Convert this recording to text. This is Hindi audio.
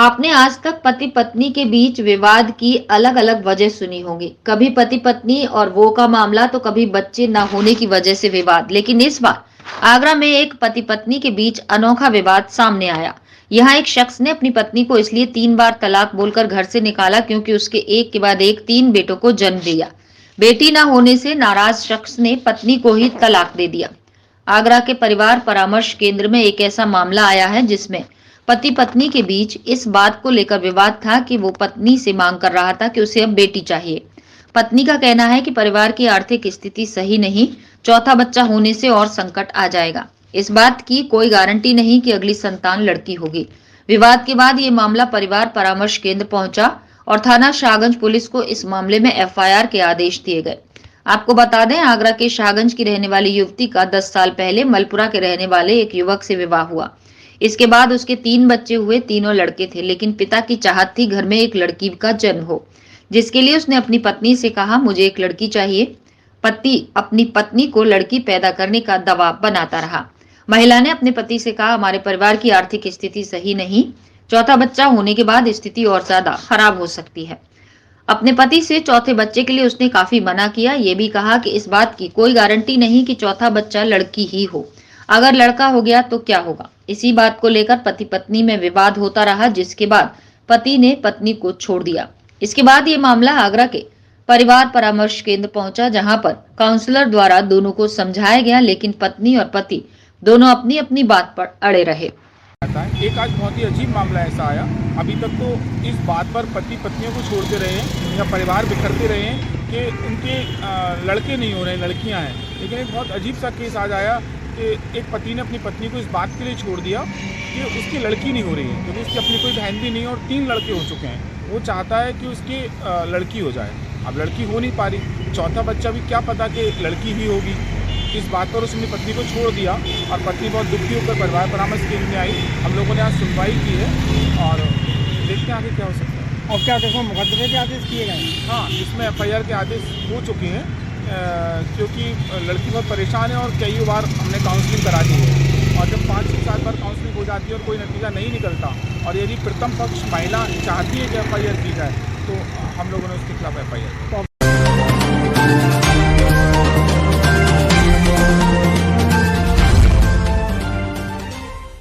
आपने आज तक पति पत्नी के बीच विवाद की अलग अलग वजह सुनी होंगी। कभी पति पत्नी और वो का मामला, तो कभी बच्चे न होने की वजह से विवाद। लेकिन इस बार आगरा में एक पति पत्नी के बीच अनोखा विवाद सामने आया। यहाँ एक शख्स ने अपनी पत्नी को इसलिए 3 बार तलाक बोलकर घर से निकाला क्योंकि उसके एक के बाद एक 3 बेटों को जन्म दिया। बेटी न होने से नाराज शख्स ने पत्नी को ही तलाक दे दिया। आगरा के परिवार परामर्श केंद्र में एक ऐसा मामला आया है जिसमें पति पत्नी के बीच इस बात को लेकर विवाद था कि वो पत्नी से मांग कर रहा था कि उसे अब बेटी चाहिए। पत्नी का कहना है कि परिवार की आर्थिक स्थिति सही नहीं, चौथा बच्चा होने से और संकट आ जाएगा। इस बात की कोई गारंटी नहीं कि अगली संतान लड़की होगी। विवाद के बाद ये मामला परिवार परामर्श केंद्र पहुंचा और थाना शाहगंज पुलिस को इस मामले में एफआईआर के आदेश दिए गए। आपको बता दें, आगरा के शाहगंज की रहने वाली युवती का 10 साल पहले मलपुरा के रहने वाले एक युवक से विवाह हुआ। इसके बाद उसके 3 बच्चे हुए, तीनों लड़के थे। लेकिन पिता की चाहत थी घर में एक लड़की का जन्म हो, जिसके लिए उसने अपनी पत्नी से कहा, मुझे एक लड़की चाहिए। पति अपनी पत्नी को लड़की पैदा करने का दबाव बनाता रहा। महिला ने अपने पति से कहा, हमारे परिवार की आर्थिक स्थिति सही नहीं, चौथा बच्चा होने के बाद स्थिति और ज्यादा खराब हो सकती है। अपने पति से चौथे बच्चे के लिए उसने काफी मना किया। ये भी कहा कि इस बात की कोई गारंटी नहीं कि चौथा बच्चा लड़की ही हो, अगर लड़का हो गया तो क्या होगा। इसी बात को लेकर पति पत्नी में विवाद होता रहा, जिसके बाद पति ने पत्नी को छोड़ दिया। इसके बाद ये मामला आगरा के परिवार परामर्श केंद्र पहुंचा, जहां पर काउंसलर द्वारा दोनों को समझाया गया, लेकिन पत्नी और पति दोनों अपनी अपनी बात पर अड़े रहे। एक आज बहुत ही अजीब मामला ऐसा आया। अभी तक तो इस बात पर पति पत्नियों को छोड़ते रहे हैं या परिवार बिखरते रहे हैं कि उनके लड़के नहीं हो रहे, लड़कियां हैं। लेकिन एक बहुत अजीब सा केस आज आया कि एक पति ने अपनी पत्नी को इस बात के लिए छोड़ दिया कि उसकी लड़की नहीं हो रही है, क्योंकि उसकी अपनी कोई बहन भी नहीं है और 3 लड़के हो चुके हैं। वो चाहता है कि उसकी लड़की हो जाए। अब लड़की हो नहीं पा रही, चौथा बच्चा भी क्या पता कि लड़की ही होगी। इस बात पर उसने पत्नी को छोड़ दिया और पत्नी बहुत दुखी होकर परिवार परामर्श केंद्र में आई। हम लोगों ने आज सुनवाई की है और देखते हैं आगे क्या हो सकता है। और क्या देखो, मुकदमे के आदेश किए गए? हाँ, इसमें एफआईआर के आदेश हो चुके हैं, क्योंकि लड़की बहुत परेशान है और कई बार हमने काउंसलिंग करा दी है। और जब 5 से 7 बार काउंसलिंग हो जाती है और कोई नतीजा नहीं निकलता और यदि प्रथम पक्ष महिला चाहती है कि एफआईआर की जाए, तो हम लोगों ने उसके खिलाफ एफआईआर